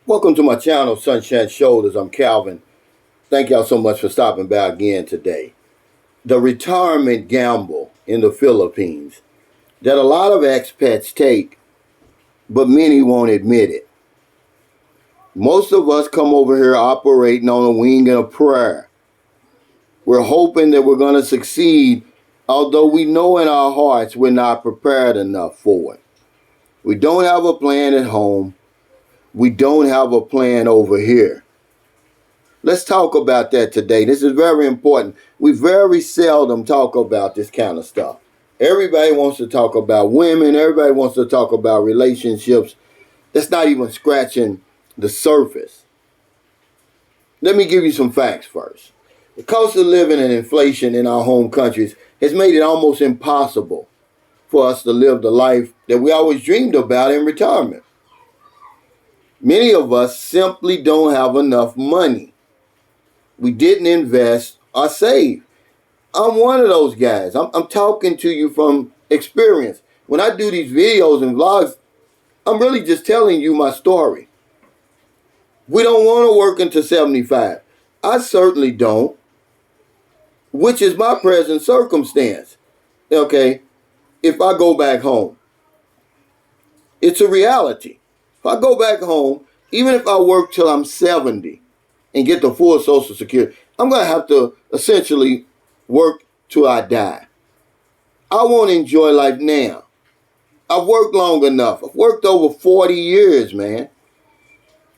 Welcome to my channel, Sunshine Shoulders. I'm Calvin. Thank y'all so much for stopping by again today. The retirement gamble in the Philippines that a lot of expats take, but many won't admit it. Most of us come over here operating on a wing and a prayer. We're hoping that we're going to succeed, although we know in our hearts we're not prepared enough for it. We don't have a plan at home. We don't have a plan over here. Let's talk about that today. This is very important. We very seldom talk about this kind of stuff. Everybody wants to talk about women. Everybody wants to talk about relationships. That's not even scratching the surface. Let me give you some facts first. The cost of living and inflation in our home countries has made it almost impossible for us to live the life that we always dreamed about in retirement. Many of us simply don't have enough money. We didn't invest or save. I'm one of those guys. I'm talking to you from experience. When I do these videos and vlogs, I'm really just telling you my story. We don't want to work until 75. I certainly don't, which is my present circumstance. Okay, if I go back home, it's a reality. If I go back home, even if I work till I'm 70 and get the full Social Security, I'm going to have to essentially work till I die. I want to enjoy life now. I've worked long enough. I've worked over 40 years, man.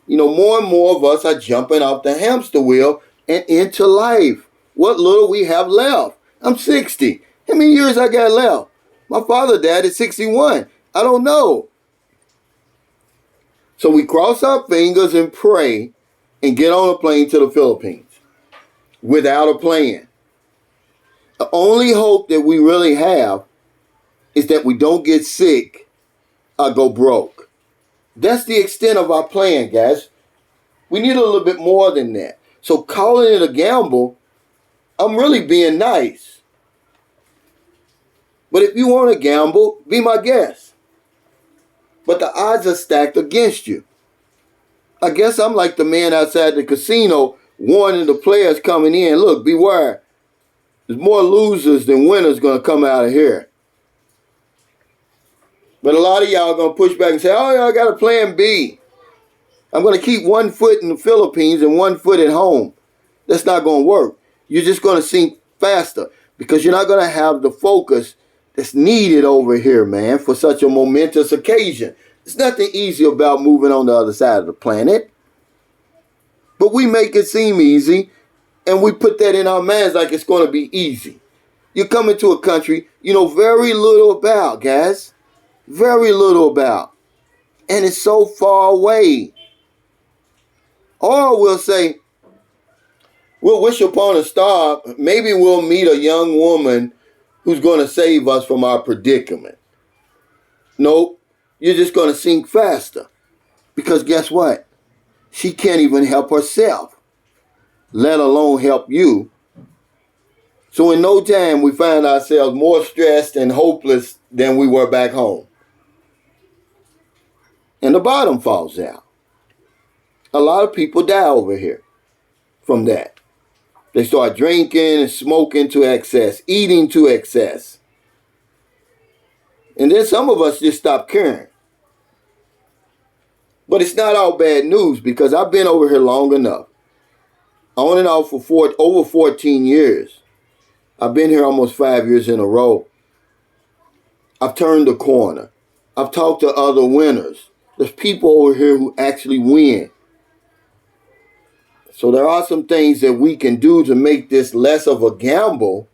You know, more and more of us are jumping off the hamster wheel and into life. What little we have left. I'm 60. How many years I got left? My father died at 61. I don't know. So we cross our fingers and pray and get on a plane to the Philippines without a plan. The only hope that we really have is that we don't get sick or go broke. That's the extent of our plan, guys. We need a little bit more than that. So calling it a gamble, I'm really being nice. But if you want to gamble, be my guest. But the odds are stacked against you. I guess I'm like the man outside the casino warning the players coming in, look, beware. There's more losers than winners going to come out of here. But a lot of y'all are going to push back and say, oh, y'all got a plan B. I'm going to keep 1 foot in the Philippines and 1 foot at home. That's not going to work. You're just going to sink faster because you're not going to have the focus that's needed over here, man, for such a momentous occasion. There's nothing easy about moving on the other side of the planet. But we make it seem easy, and we put that in our minds like it's going to be easy. You're coming to a country you know very little about, guys. Very little about. And it's so far away. Or we'll say, we'll wish upon a star, maybe we'll meet a young woman who's going to save us from our predicament. Nope, you're just going to sink faster. Because guess what? She can't even help herself, let alone help you. So in no time, we find ourselves more stressed and hopeless than we were back home. And the bottom falls out. A lot of people die over here from that. They start drinking and smoking to excess, eating to excess. And then some of us just stop caring. But it's not all bad news because I've been over here long enough. On and off for over 14 years. I've been here almost 5 years in a row. I've turned the corner. I've talked to other winners. There's people over here who actually win. So there are some things that we can do to make this less of a gamble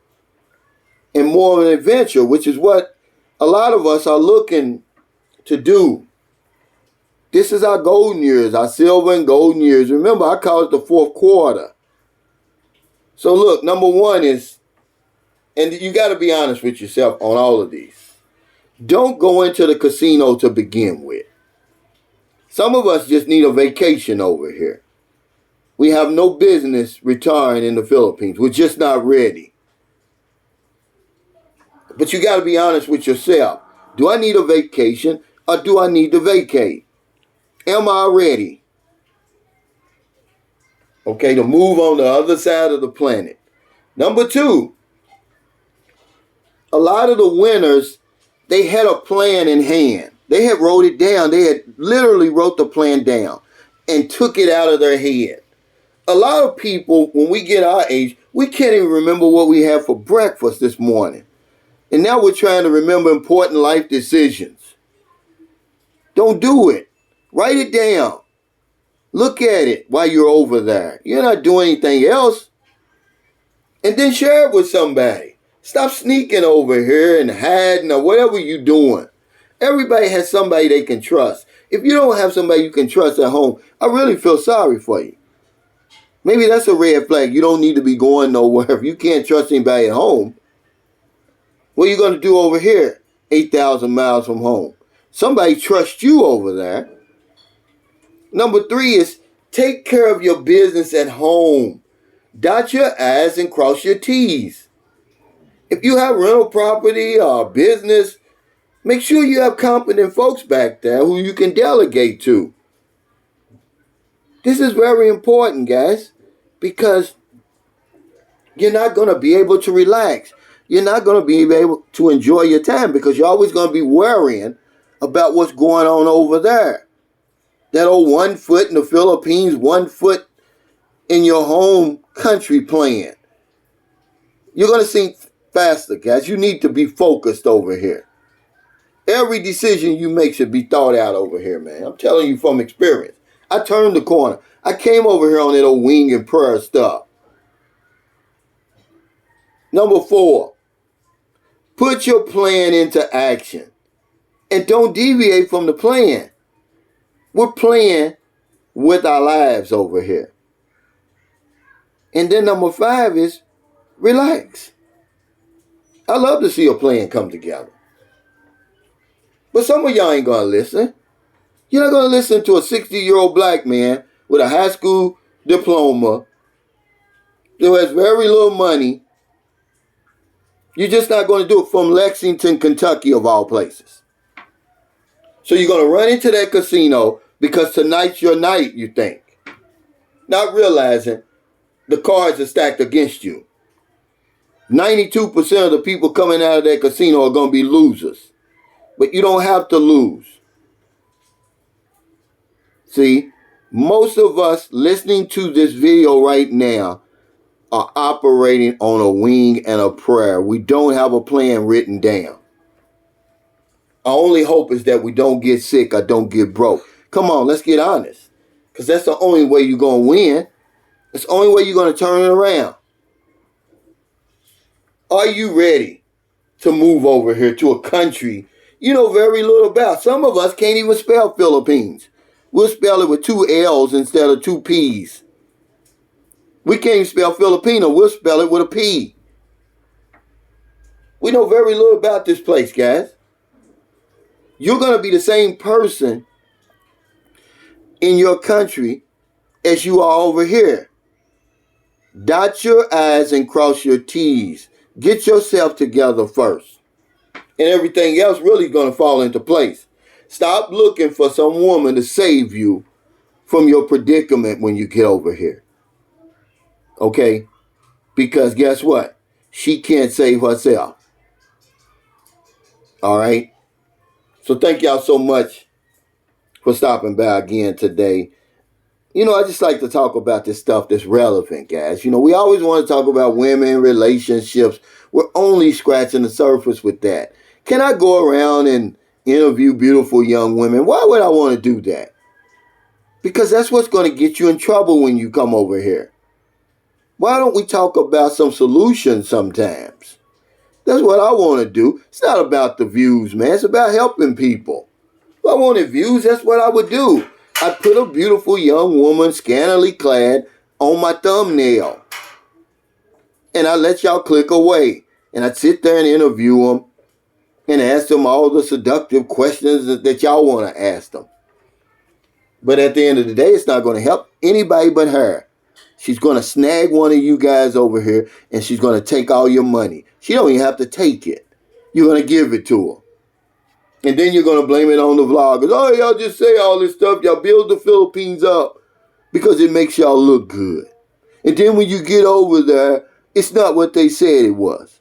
and more of an adventure, which is what a lot of us are looking to do. This is our golden years, our silver and golden years. Remember, I call it the fourth quarter. So look, number one is, and you got to be honest with yourself on all of these. Don't go into the casino to begin with. Some of us just need a vacation over here. We have no business retiring in the Philippines. We're just not ready. But you got to be honest with yourself. Do I need a vacation or do I need to vacate? Am I ready? Okay, to move on the other side of the planet. Number two, a lot of the winners, they had a plan in hand. They had wrote it down. They had literally wrote the plan down and took it out of their head. A lot of people, when we get our age, we can't even remember what we had for breakfast this morning. And now we're trying to remember important life decisions. Don't do it. Write it down. Look at it while you're over there. You're not doing anything else. And then share it with somebody. Stop sneaking over here and hiding or whatever you're doing. Everybody has somebody they can trust. If you don't have somebody you can trust at home, I really feel sorry for you. Maybe that's a red flag. You don't need to be going nowhere. If you can't trust anybody at home, what are you going to do over here, 8,000 miles from home? Somebody trusts you over there. Number three is take care of your business at home. Dot your I's and cross your T's. If you have rental property or business, make sure you have competent folks back there who you can delegate to. This is very important, guys, because you're not going to be able to relax. You're not going to be able to enjoy your time because you're always going to be worrying about what's going on over there. That old 1 foot in the Philippines, 1 foot in your home country plan. You're going to sink faster, guys. You need to be focused over here. Every decision you make should be thought out over here, man. I'm telling you from experience. I turned the corner. I came over here on that old wing and prayer stuff. Number four, put your plan into action. And don't deviate from the plan. We're playing with our lives over here. And then number five is relax. I love to see a plan come together. But some of y'all ain't going to listen. You're not going to listen to a 60-year-old black man with a high school diploma who has very little money. You're just not going to do it from Lexington, Kentucky, of all places. So you're going to run into that casino because tonight's your night, you think. Not realizing the cards are stacked against you. 92% of the people coming out of that casino are going to be losers. But you don't have to lose. See, most of us listening to this video right now are operating on a wing and a prayer. We don't have a plan written down. Our only hope is that we don't get sick or don't get broke. Come on, let's get honest. Because that's the only way you're going to win. It's the only way you're going to turn it around. Are you ready to move over here to a country you know very little about? Some of us can't even spell Philippines. We'll spell it with 2 L's instead of 2 P's. We can't even spell Filipino. We'll spell it with a P. We know very little about this place, guys. You're going to be the same person in your country as you are over here. Dot your I's and cross your T's. Get yourself together first. And everything else really going to fall into place. Stop looking for some woman to save you from your predicament when you get over here. Okay? Because guess what? She can't save herself. All right? So thank y'all so much for stopping by again today. You know, I just like to talk about this stuff that's relevant, guys. You know, we always want to talk about women, relationships. We're only scratching the surface with that. Can I go around and interview beautiful young women? Why would I want to do that? Because that's what's going to get you in trouble when you come over here. Why don't we talk about some solutions sometimes? That's what I want to do. It's not about the views, man. It's about helping people. If I wanted views, that's what I would do. I'd put a beautiful young woman, scantily clad, on my thumbnail. And I'd let y'all click away. And I'd sit there and interview them and ask them all the seductive questions that y'all want to ask them. But at the end of the day, it's not going to help anybody but her. She's going to snag one of you guys over here and she's going to take all your money. She don't even have to take it. You're going to give it to her. And then you're going to blame it on the vloggers. Oh, y'all just say all this stuff. Y'all build the Philippines up because it makes y'all look good. And then when you get over there, it's not what they said it was.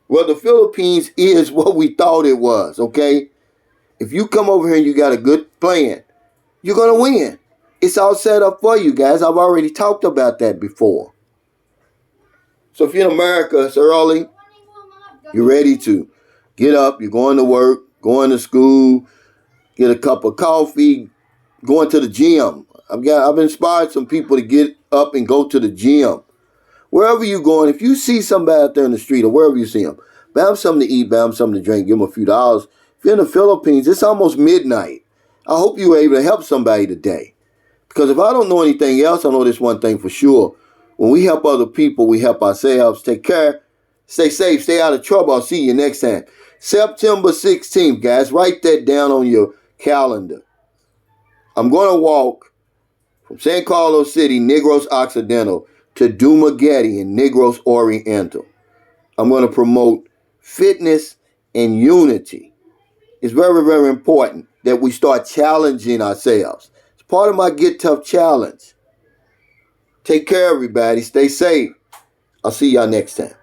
Well, the Philippines is what we thought it was, okay? If you come over here and you got a good plan, you're going to win. It's all set up for you guys. I've already talked about that before. So if you're in America, it's early, you're ready to get up, you're going to work, going to school, get a cup of coffee, going to the gym. I've inspired some people to get up and go to the gym. Wherever you're going, if you see somebody out there in the street or wherever you see them, buy them something to eat, buy them something to drink, give them a few dollars. If you're in the Philippines, it's almost midnight. I hope you were able to help somebody today. Because if I don't know anything else, I know this one thing for sure. When we help other people, we help ourselves. Take care. Stay safe. Stay out of trouble. I'll see you next time. September 16th, guys. Write that down on your calendar. I'm going to walk from San Carlos City, Negros Occidental, to Dumaguete in Negros Oriental. I'm going to promote fitness and unity. It's very, very important that we start challenging ourselves. It's part of my Get Tough Challenge. Take care, everybody. Stay safe. I'll see y'all next time.